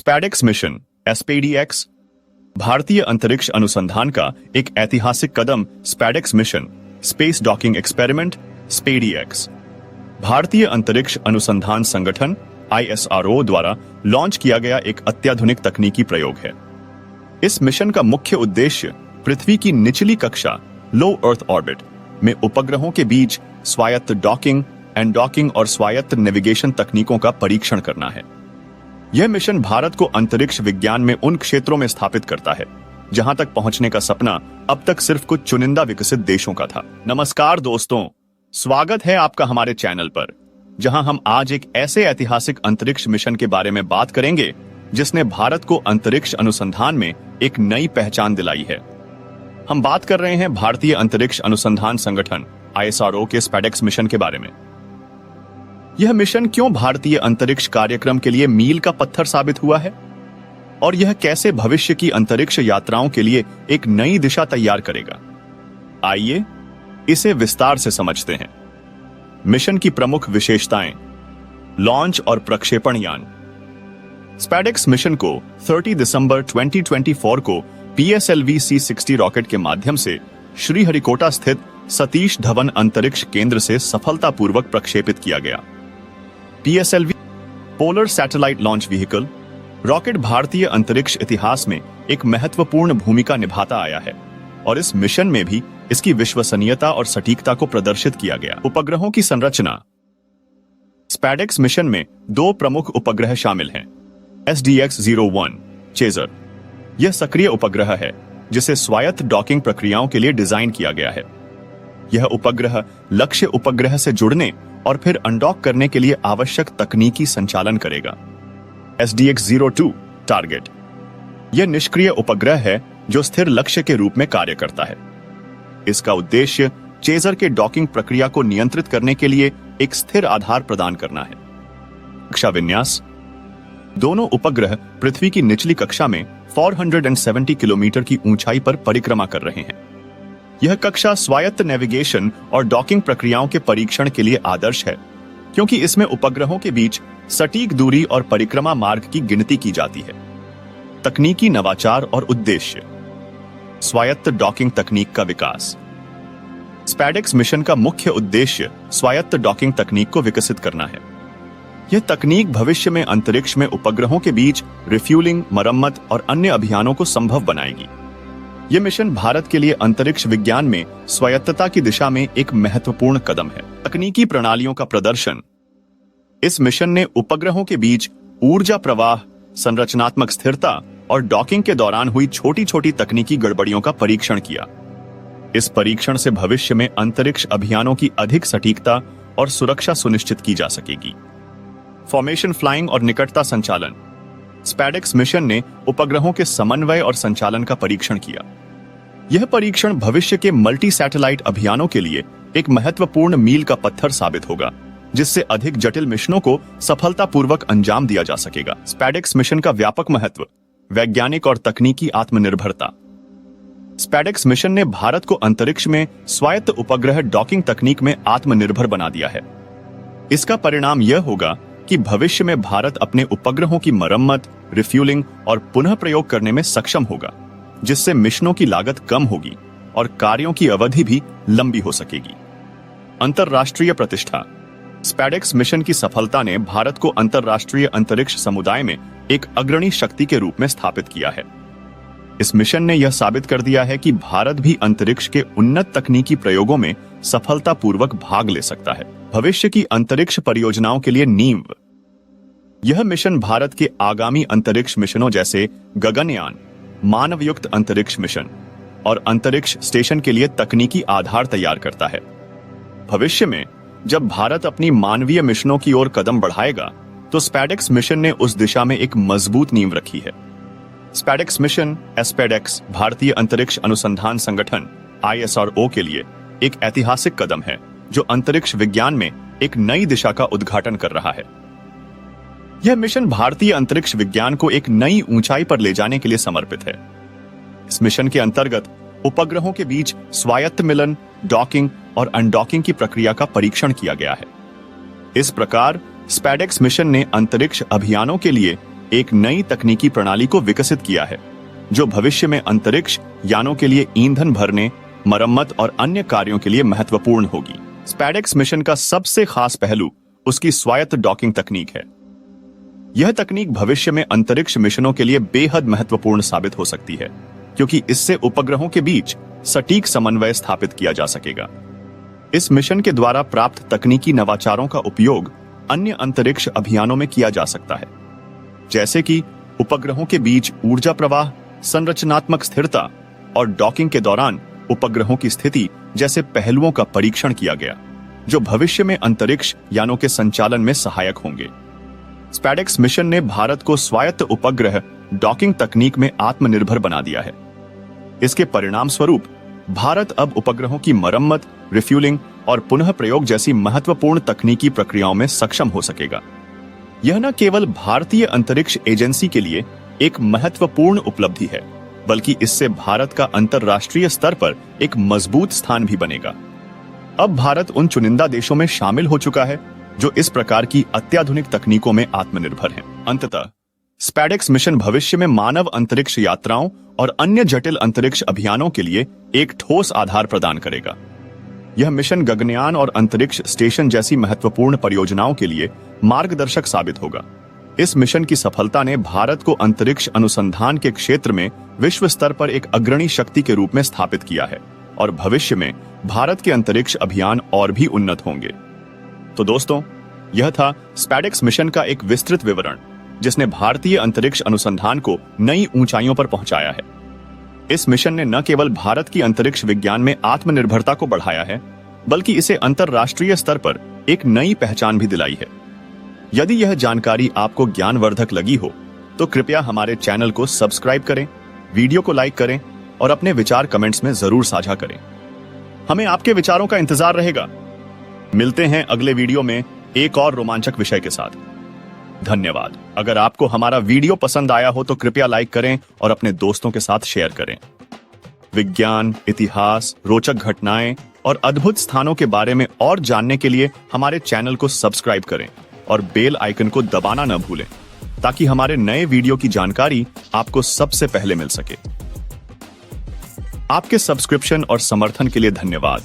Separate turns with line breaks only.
SpaDeX mission एसपीडीएक्स भारतीय अंतरिक्ष अनुसंधान का एक ऐतिहासिक कदम SpaDeX mission space docking experiment SpaDeX भारतीय अंतरिक्ष अनुसंधान संगठन आईएसआरओ द्वारा लॉन्च किया गया एक अत्याधुनिक तकनीकी प्रयोग है। इस मिशन का मुख्य उद्देश्य पृथ्वी की निचली कक्षा लो अर्थ ऑर्बिट में उपग्रहों के बीच स्वायत्त डॉकिंग, एंडॉकिंग और स्वायत्त नेविगेशन तकनीकों का परीक्षण करना है। यह मिशन भारत को अंतरिक्ष विज्ञान में उन क्षेत्रों में स्थापित करता है जहां तक पहुंचने का सपना अब तक सिर्फ कुछ चुनिंदा विकसित देशों का था। नमस्कार दोस्तों, स्वागत है आपका हमारे चैनल पर, जहां हम आज एक ऐसे ऐतिहासिक अंतरिक्ष मिशन के बारे में बात करेंगे जिसने भारत को अंतरिक्ष अनुसंधान में एक नई पहचान दिलाई है। हम बात कर रहे हैं भारतीय अंतरिक्ष अनुसंधान संगठन आईएसआरओ के स्पैडेक्स मिशन के बारे में। यह मिशन क्यों भारतीय अंतरिक्ष कार्यक्रम के लिए मील का पत्थर साबित हुआ है और यह कैसे भविष्य की अंतरिक्ष यात्राओं के लिए एक नई दिशा तैयार करेगा, आइए इसे विस्तार से समझते हैं। मिशन की प्रमुख विशेषताएं, लॉन्च और प्रक्षेपण यान। स्पैडेक्स मिशन को 30 दिसंबर 2024 को PSLV C-60 रॉकेट के माध्यम से श्रीहरिकोटा स्थित सतीश धवन अंतरिक्ष केंद्र से सफलतापूर्वक प्रक्षेपित किया गया। PSLV polar satellite launch vehicle rocket भारतीय अंतरिक्ष इतिहास में एक महत्वपूर्ण भूमिका निभाता आया है और इस मिशन में भी इसकी विश्वसनीयता और सटीकता को प्रदर्शित किया गया। उपग्रहों की संरचना। स्पैडेक्स मिशन में दो प्रमुख उपग्रह शामिल हैं। SDX-01 चेजर, यह सक्रिय उपग्रह है जिसे स्वायत्त डॉकिंग प्रक्रियाओं के लिए डिजाइन किया गया है। यह उपग्रह लक्ष्य उपग्रह से जुड़ने और फिर अनडॉक करने के लिए आवश्यक तकनीकी संचालन करेगा। SDX-02 टारगेट, यह निष्क्रिय उपग्रह है जो स्थिर लक्ष्य के रूप में कार्य करता है। इसका उद्देश्य चेजर के डॉकिंग प्रक्रिया को नियंत्रित करने के लिए एक स्थिर आधार प्रदान करना है। कक्षा विन्यास। दोनों उपग्रह पृथ्वी की निचली कक्षा में 470 किलोमीटर की ऊंचाई पर परिक्रमा कर रहे हैं। यह कक्षा स्वायत्त नेविगेशन और डॉकिंग प्रक्रियाओं के परीक्षण के लिए आदर्श है, क्योंकि इसमें उपग्रहों के बीच सटीक दूरी और परिक्रमा मार्ग की गिनती की जाती है। तकनीकी नवाचार और उद्देश्य। स्वायत्त डॉकिंग तकनीक का विकास। स्पैडेक्स मिशन का मुख्य उद्देश्य स्वायत्त डॉकिंग तकनीक को विकसित करना है। यह तकनीक भविष्य में अंतरिक्ष में उपग्रहों के बीच रिफ्यूलिंग, मरम्मत और अन्य अभियानों को संभव बनाएगी। यह मिशन भारत के लिए अंतरिक्ष विज्ञान में स्वायत्तता की दिशा में एक महत्वपूर्ण कदम है। तकनीकी प्रणालियों का प्रदर्शन। इस मिशन ने उपग्रहों के बीच ऊर्जा प्रवाह, संरचनात्मक स्थिरता और डॉकिंग के दौरान हुई छोटी-छोटी तकनीकी गड़बड़ियों का परीक्षण किया। इस परीक्षण से भविष्य में अंतरिक्ष अभियानों की अधिक सटीकता और सुरक्षा सुनिश्चित की जा सकेगी। फॉर्मेशन फ्लाइंग और निकटता संचालन। स्पैडेक्स मिशन ने उपग्रहों के समन्वय और संचालन का परीक्षण किया। यह परीक्षण भविष्य के मल्टी सैटेलाइट अभियानों के लिए एक महत्वपूर्ण मील का पत्थर साबित होगा, जिससे अधिक जटिल मिशनों को सफलतापूर्वक अंजाम दिया जा सकेगा। स्पैडेक्स मिशन का व्यापक महत्व। वैज्ञानिक और तकनीकी आत्मनिर्भरता। स्पैडेक्स मिशन ने भारत को अंतरिक्ष में स्वायत्त उपग्रह डॉकिंग तकनीक में आत्मनिर्भर बना दिया है। इसका परिणाम यह होगा कि भविष्य में भारत अपने उपग्रहों की मरम्मत, रिफ्यूलिंग और पुनः प्रयोग करने में सक्षम होगा, जिससे मिशनों की लागत कम होगी और कार्यों की अवधि भी लंबी हो सकेगी। अंतरराष्ट्रीय प्रतिष्ठा। स्पैडेक्स मिशन की सफलता ने भारत को अंतरराष्ट्रीय अंतरिक्ष समुदाय में एक अग्रणी शक्ति के रूप में स्थापित किया है। इस मिशन ने यह साबित कर दिया है कि भारत भी अंतरिक्ष के उन्नत तकनीकी प्रयोगों में सफलतापूर्वक भाग ले सकता है। भविष्य की अंतरिक्ष परियोजनाओं के लिए नींव। यह मिशन भारत के आगामी अंतरिक्ष मिशनों जैसे गगनयान, मानवयुक्त अंतरिक्ष मिशन और अंतरिक्ष स्टेशन के लिए तकनीकी आधार तैयार करता है। भविष्य में जब भारत अपनी मानवीय मिशनों की ओर कदम बढ़ाएगा, तो स्पैडेक्स मिशन ने उस दिशा में एक मजबूत नींव रखी है। स्पैडेक्स मिशन एसपीडीएक्स भारतीय अंतरिक्ष अनुसंधान संगठन आईएसआरओ के लिए एक ऐतिहासिक कदम है, जो अंतरिक्ष विज्ञान में एक नई दिशा का उद्घाटन कर रहा है। यह मिशन भारतीय अंतरिक्ष विज्ञान को एक नई ऊंचाई पर ले जाने के लिए समर्पित है। इस मिशन के अंतर्गत उपग्रहों के बीच स्वायत्त मिलन, डॉकिंग और अनडॉकिंग की प्रक्रिया का परीक्षण किया गया है। इस प्रकार स्पैडेक्स मिशन ने अंतरिक्ष अभियानों के लिए एक नई तकनीकी प्रणाली को विकसित किया है जो भविष्य में अंतरिक्ष यानों के लिए ईंधन भरने, मरम्मत और अन्य कार्यों के लिए महत्वपूर्ण होगी। स्पैडेक्स मिशन का सबसे खास पहलू उसकी स्वायत्त डॉकिंग तकनीक है। यह तकनीक भविष्य में अंतरिक्ष मिशनों के लिए बेहद महत्वपूर्ण साबित हो सकती है, क्योंकि इससे उपग्रहों के बीच सटीक समन्वय स्थापित किया जा सकेगा। इस मिशन के द्वारा प्राप्त तकनीकी नवाचारों का उपयोग अन्य अंतरिक्ष अभियानों में किया जा सकता है, जैसे कि उपग्रहों के बीच ऊर्जा प्रवाह, संरचनात्मक स्थिरता और डॉकिंग के दौरान उपग्रहों की स्थिति जैसे पहलुओं का परीक्षण किया गया, जो भविष्य में अंतरिक्ष यानों के संचालन में सहायक होंगे। स्पैडेक्स मिशन ने भारत को स्वायत्त उपग्रह डॉकिंग तकनीक में आत्मनिर्भर बना दिया है। इसके परिणाम स्वरूप भारत अब उपग्रहों की मरम्मत, रिफ्यूलिंग और पुनः प्रयोग जैसी महत्वपूर्ण तकनीकी प्रक्रियाओं में सक्षम हो सकेगा। यह न केवल भारतीय अंतरिक्ष एजेंसी के लिए एक महत्वपूर्ण उपलब्धि है, बल्कि इससे भारत का अंतर्राष्ट्रीय स्तर पर एक मजबूत स्थान भी बनेगा। अब भारत उन चुनिंदा देशों में शामिल हो चुका है जो इस प्रकार की अत्याधुनिक तकनीकों में आत्मनिर्भर हैं। अंततः स्पैडेक्स मिशन भविष्य में मानव अंतरिक्ष यात्राओं और अन्य जटिल अंतरिक्ष अभियानों के लिए एक ठोस आधार प्रदान करेगा। यह मिशन गगनयान और अंतरिक्ष स्टेशन जैसी महत्वपूर्ण परियोजनाओं के लिए मार्गदर्शक साबित होगा। इस मिशन की सफलता ने भारत को अंतरिक्ष अनुसंधान के क्षेत्र में विश्व स्तर पर एक अग्रणी शक्ति के रूप में स्थापित किया है और भविष्य में भारत के अंतरिक्ष अभियान और भी उन्नत होंगे। तो दोस्तों, यह था स्पैडेक्स मिशन का एक विस्तृत विवरण, जिसने भारतीय अंतरिक्ष अनुसंधान को नई ऊंचाइयों पर पहुंचाया है। इस मिशन ने न केवल भारत की अंतरिक्ष विज्ञान में आत्मनिर्भरता को बढ़ाया है, बल्कि इसे अंतर्राष्ट्रीय स्तर पर एक नई पहचान भी दिलाई है। यदि यह जानकारी आपको ज्ञानवर्धक लगी हो, तो कृपया हमारे चैनल को सब्सक्राइब करें, वीडियो को लाइक करें और अपने विचार कमेंट्स में जरूर साझा करें। हमें आपके विचारों का इंतजार रहेगा। मिलते हैं अगले वीडियो में एक और रोमांचक विषय के साथ। धन्यवाद। अगर आपको हमारा वीडियो पसंद आया हो तो कृपया लाइक करें और अपने दोस्तों के साथ शेयर करें। विज्ञान, इतिहास, रोचक घटनाएं और अद्भुत स्थानों के बारे में और जानने के लिए हमारे चैनल को सब्सक्राइब करें और बेल आइकन को दबाना न भूलें, ताकि हमारे नए वीडियो की जानकारी आपको सबसे पहले मिल सके। आपके सब्सक्रिप्शन और समर्थन के लिए धन्यवाद।